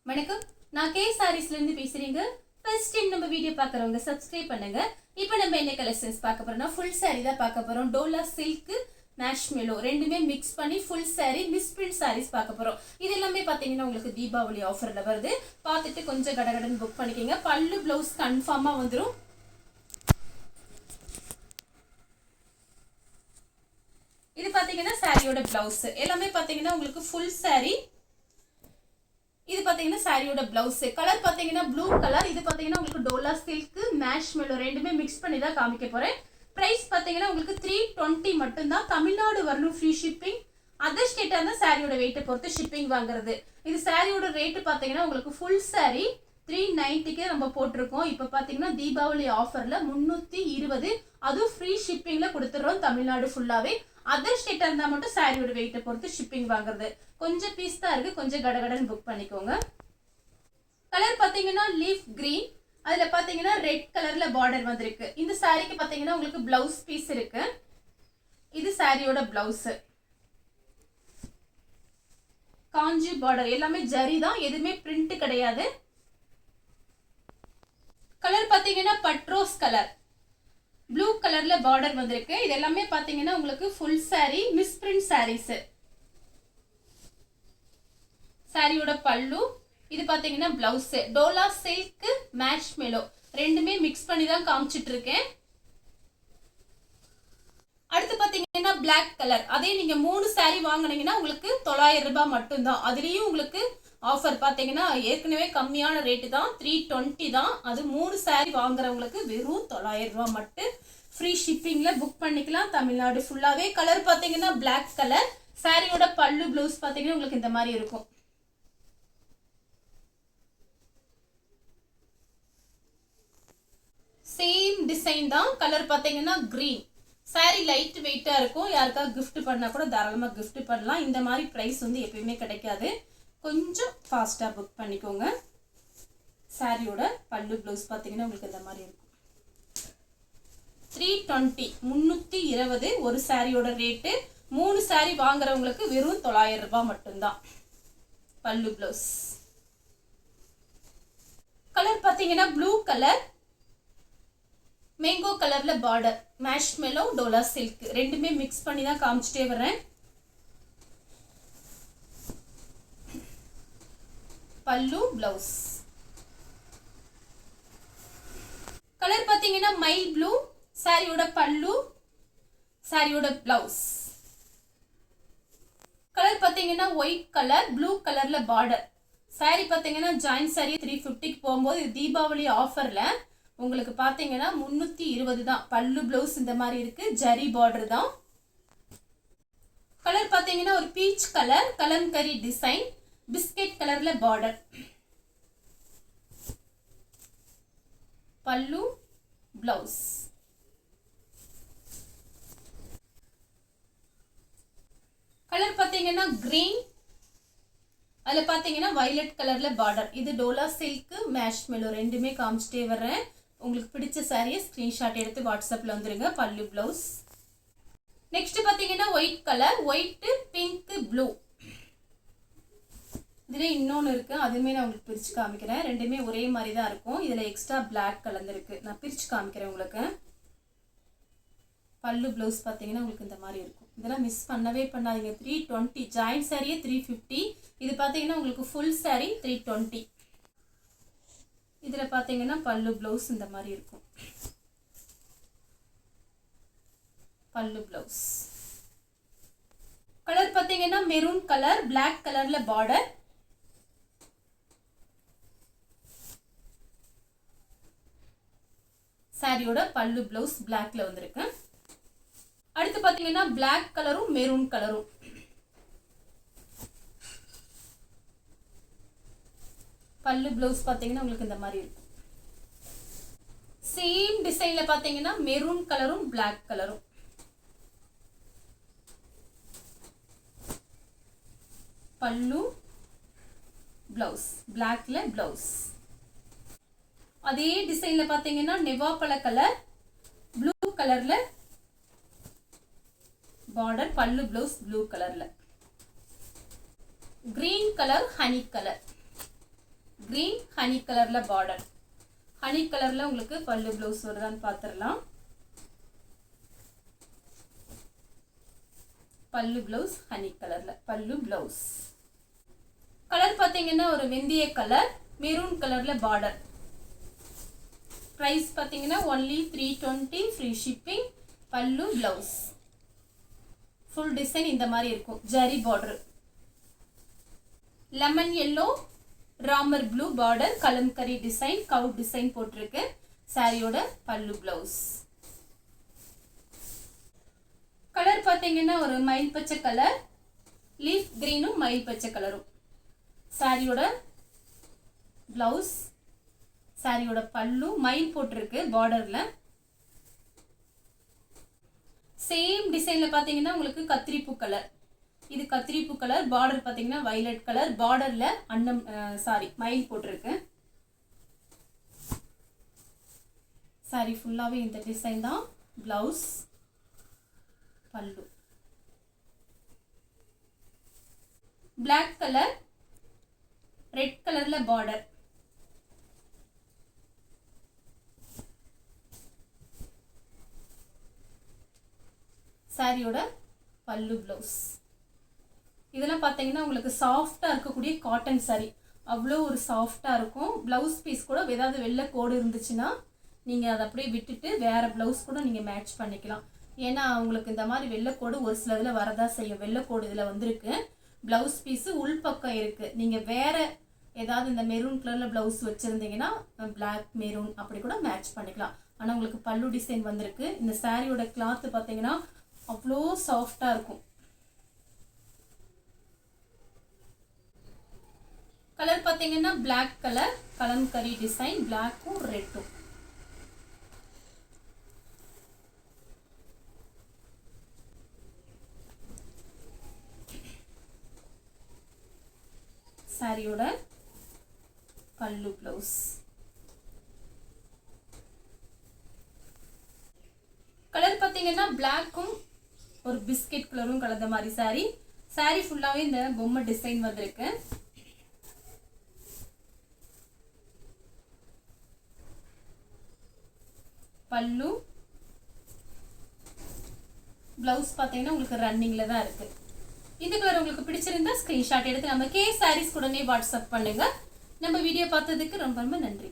வணக்கம், நான் கே சாரீஸ்ல இருந்து பேசுறீங்க. ஃபர்ஸ்ட் டைம் நம்ம வீடியோ பார்க்குறவங்க சப்ஸ்கிரைப் பண்ணுங்க. இப்போ நம்ம என்ன கலெக்ஷன்ஸ் பார்க்க போறோம்னா ஃபுல் சாரி தான் பார்க்க போறோம். டோலா சில்க் மேஷ்மெலோ ரெண்டுமே மிக்ஸ் பண்ணி ஃபுல் சாரி மிஸ் பிரிண்ட் சாரீஸ் பார்க்க போறோம். இது எல்லாமே பார்த்தீங்கன்னா உங்களுக்கு தீபாவளி ஆஃபர்ல வருது. பார்த்துட்டு கொஞ்சம் கடகடன் புக் பண்ணிக்கோங்க. பல்லு பிளவுஸ் கன்ஃபார்மா வந்துடும். இது பார்த்தீங்கன்னா சாரியோட பிளவுஸ் எல்லாமே பார்த்தீங்கன்னா உங்களுக்கு ஃபுல் சாரி. இது பாத்தீங்கன்னா சாரியோட பிளவுஸ் கலர் பாத்தீங்கன்னா ப்ளூ கலர். இது பாத்தீங்கன்னா உங்களுக்கு டோலா சில்க் மேஷ்மெலோ ரெண்டுமே மிக்ஸ் பண்ணி தான் காமிக்க போறேன். பிரைஸ் பாத்தீங்கன்னா உங்களுக்கு 320 மட்டும் தான். தமிழ்நாடு வரணும் ஃப்ரீ ஷிப்பிங். அதர் ஸ்டேட்டா இருந்தா சாரியோட வெயிட்டை பொறுத்து ஷிப்பிங் வாங்குறது. இது சாரியோட ரேட் பாத்தீங்கன்னா உங்களுக்கு ஃபுல் சாரி 390க்கு நம்ம போட்டிருக்கோம். இப்போ பாத்தீங்கன்னா தீபாவளி ஆஃபர்ல 320, அதுவும் ஃப்ரீ ஷிப்பிங்ல கொடுத்துறோம் தமிழ்நாடு ஃபுல்லாவே. அதர் ஸ்டேட்டா இருந்தா மட்டும் சாரியோட வெயிட்டை பொறுத்து ஷிப்பிங் வாங்குறது. கொஞ்சம் பீஸ் தான் இருக்கு, கொஞ்சம் கடகடன் புக் பண்ணிக்கோங்க. கலர் பாத்தீங்கன்னா லீஃப் கிரீன், அதுல பாத்தீங்கன்னா ரெட் கலர்ல பார்டர் வந்திருக்கு. இந்த சாரிக்கு பாத்தீங்கன்னா உங்களுக்கு பிளவுஸ் பீஸ் இருக்கு. இது சாரியோட பிளவுஸ். காஞ்சி பார்டர் எல்லாமே ஜரி தான், எதுவுமே பிரிண்ட் கிடையாது. கலர் பாத்தீங்கன்னா பட்ரோஸ் கலர், ப்ளூ கலர்ல பார்டர் வந்திருக்கு. இது எல்லாமே பாத்தீங்கன்னா உங்களுக்கு ஃபுல் சாரி மிஸ் பிரிண்ட் சாரீஸ். சாரியோட பல்லு. இது பாத்தீங்கன்னா பிளவுஸ் டோலா சில்க் மேஷ்மெலோ ரெண்டுமே மிக்ஸ் பண்ணி தான் காமிச்சிட்டு இருக்கேன். அடுத்து பாத்தீங்கன்னா பிளாக் கலர். அதே நீங்க 3 சாரி வாங்கினீங்கன்னா உங்களுக்கு 900 ரூபாய் மட்டும் தான். அதுலயும் உங்களுக்கு ஆஃபர் பாத்தீங்கன்னா ஏற்கனவே கம்மியான ரேட்டு தான், 320 தான். அது 3 சாரி வாங்குறவங்களுக்கு வெறும் 900 ரூபாய் மட்டும். ஃப்ரீ ஷிப்பிங்ல புக் பண்ணிக்கலாம் தமிழ்நாடு ஃபுல்லாவே. கலர் பாத்தீங்கன்னா பிளாக் கலர். சாரியோட பல்லு பிளவுஸ் பாத்தீங்கன்னா உங்களுக்கு இந்த மாதிரி இருக்கும். சேம் டிசைன் தான். கலர் பாத்தீங்கன்னா கிரீன். சாரி லைட் வெயிட்டா இருக்கும். யாருக்காவது கிஃப்ட் பண்ணா கூட தாராளமா கிஃப்ட் பண்ணலாம். இந்த மாதிரி பிரைஸ் வந்து எப்பயுமே கிடைக்காது. கொஞ்சம் ஃபாஸ்டா புக் பண்ணிக்கோங்க. சாரியோட பல்லு பிளவுஸ் பாத்தீங்கன்னா உங்களுக்கு இந்த மாதிரி இருக்கும். 320 320 ஒரு சாரியோட ரேட்டு. 3 சாரி வாங்குறவங்களுக்கு வெறும் 900 ரூபாய் மட்டும்தான். பல்லு பிளவுஸ். கலர் பாத்தீங்கன்னா ப்ளூ கலர், மேங்கோ கலர்ல பார்டர், மேஷ்மெலோ டோலா சில்க் ரெண்டுமே மிக்ஸ் பண்ணி தான் காமிச்சிட்டே வரேன். பல்லு பிளவுஸ். கலர் பாத்தீங்கன்னா மைல் ப்ளூ. சாரியோட பல்லு, சாரியோட பிளவுஸ். கலர் பாத்தீங்கன்னா ஒயிட் கலர், ப்ளூ கலர்ல பார்டர். சாரி பாத்தீங்கன்னா ஜாயின் சாரி 350க்கு போகும்போது தீபாவளி ஆஃபர்ல உங்களுக்கு பாத்தீங்கன்னா 320 தான். பல்லு பிளவுஸ் இந்த மாதிரி இருக்கு, ஜரி பார்டர் தான். கலர் பாத்தீங்கன்னா ஒரு peach colour, kalamkari design, biscuit கலர்ல பார்டர். பல்லு பிளவுஸ். கலர் பாத்தீங்கன்னா கிரீன், அதுல பாத்தீங்கன்னா வயலட் கலர்ல பார்டர். இது டோலா சில்க் மேஷ்மெலோ ரெண்டுமே காமிச்சிட்டே வர்றேன். உங்களுக்கு பிடிச்ச சாரியை ஸ்கிரீன்ஷாட் எடுத்து வாட்ஸ்அப்ல வந்துருங்க. பல்லு பிளவுஸ். நெக்ஸ்ட் பாத்தீங்கன்னா white colour, white pink blue. இதுல இன்னொன்னு இருக்கு, அதுமே நான் உங்களுக்கு பிரிச்சு காமிக்கிறேன். ரெண்டுமே ஒரே மாதிரி தான் இருக்கும். இதுல எக்ஸ்ட்ரா பிளாக் கலந்துருக்கு, நான் பிரிச்சு காமிக்கிறேன் உங்களுக்கு. பல்லு பிளவுஸ் பாத்தீங்கன்னா உங்களுக்கு இந்த மாதிரி இருக்கும். இதெல்லாம் மிஸ் பண்ணவே பண்ணாதீங்க. 320 ஜாயின் சாரியே 350. இது பாத்தீங்கன்னா உங்களுக்கு ஃபுல் சாரி 320. இதுல பாத்தீங்கன்னா பல்லு பிளவுஸ் இந்த மாதிரி இருக்கும். பல்லு பிளவுஸ். கலர் பாத்தீங்கன்னா மெரூன் கலர், பிளாக் கலர்ல பார்டர். சாரியோட பல்லு பிளவுஸ் பிளாக்ல வந்திருக்கு. அடுத்து பாத்தீங்கன்னா பிளாக் கலரும் மெரூன் கலரும். பல்லு பிளவுஸ் பாத்தீங்கன்னா உங்களுக்கு இந்த மாதிரி இருக்கும். சேம் டிசைன்ல பாத்தீங்கன்னா மெரூன் கலரும் பிளாக் கலரும். பல்லு பிளவுஸ் பிளாக்ல பிளவுஸ். அதே டிசைன்ல பாத்தீங்கன்னா நெவாப்பழ கலர், ப்ளூ கலர்ல பார்டர். பல்லு பிளவுஸ் ப்ளூ கலர்ல. Green colour, honey colour. Green honey கலர்ல பார்டர். ஹனி கலர்ல உங்களுக்கு பல்லு பிளவுஸ் வருதான்னு பார்த்துடலாம். பல்லு பிளவுஸ் ஹனி கலர்ல பல்லு பிளவுஸ். கலர் பாத்தீங்கன்னா ஒரு வெந்தய கலர் மெரூன் கலர்ல பார்டர். பிரைஸ் பாத்தீங்கன்னா only 320 ஃப்ரீ ஷிப்பிங். பல்லு பிளவுஸ். ஃபுல் டிசைன் இந்த மாதிரி இருக்கும். Zari border. Lemon yellow Ramar blue border kalamkari design கவு டிசைன் போட்டிருக்கு. சாரியோட பல்லு பிளவுஸ். கலர் பாத்தீங்கன்னா ஒரு மயில் பச்சை கலர் லீஃப் கிரீனும் மயில் பச்சை கலரும். சாரியோட பிளவுஸ். சாரியோட பல்லு மயில் போட்டிருக்கு பார்டர்ல. சேம் டிசைன்ல பாத்தீங்கன்னா உங்களுக்கு கத்திரிப்பூ கலர். இது கத்திரிப்பூ கலர். பார்டர் பாத்தீங்கன்னா வயலட் கலர். பார்டர்ல மயில் போட்டிருக்கு. சாரி ஃபுல்லாவே இந்த டிசைன் தான். பிளவுஸ் பல்லு. பிளாக் கலர் ரெட் கலர்ல பார்டர். சாரியோட பல்லு பிளவுஸ். இதெல்லாம் பார்த்தீங்கன்னா உங்களுக்கு சாஃப்டா இருக்கக்கூடிய காட்டன் சாரி. அவ்வளோ ஒரு சாஃப்டா இருக்கும். பிளவுஸ் பீஸ் கூட ஏதாவது வெள்ளை கோடு இருந்துச்சுன்னா நீங்க அதை அப்படியே விட்டுட்டு வேற பிளவுஸ் கூட நீங்க மேட்ச் பண்ணிக்கலாம். ஏன்னா உங்களுக்கு இந்த மாதிரி வெள்ளைக்கோடு ஒரு சில இதில் வரதா செய்யும். வெள்ளைக்கோடு இதில் வந்திருக்கு. பிளவுஸ் பீஸு உள்பக்கம் இருக்கு. நீங்க வேற ஏதாவது இந்த மெரூன் கலர்ல பிளவுஸ் வச்சிருந்தீங்கன்னா பிளாக் மெரூன் அப்படி கூட மேட்ச் பண்ணிக்கலாம். ஆனால் உங்களுக்கு பல்லு டிசைன் வந்திருக்கு. இந்த சாரியோட கிளாத் பார்த்தீங்கன்னா அவ்வளோ சாஃப்டா இருக்கும். கலர் பார்த்தீங்கன்னா பிளாக் கலர் கலம்கரி டிசைன் பிளாக்கும் ரெட்டும். சாரியோட பல்லு பிளவுஸ். கலர் பார்த்தீங்கன்னா பிளாக்கும் ஒரு பிஸ்கெட் கலரும் கலந்த மாதிரி சாரி. சாரி ஃபுல்லாவே இந்த பொம்மை டிசைன் வந்திருக்கு. பல்லு பிளவுஸ் பார்த்தீங்கன்னா உங்களுக்கு ரன்னிங்ல தான் இருக்கு. இந்த கலர் உங்களுக்கு பிடிச்சிருந்தா ஸ்கிரீன்ஷாட் எடுத்து நம்ம கே சாரீஸ் உடனே வாட்ஸ்அப் பண்ணுங்க. நம்ம வீடியோ பார்த்ததுக்கு ரொம்ப ரொம்ப நன்றி.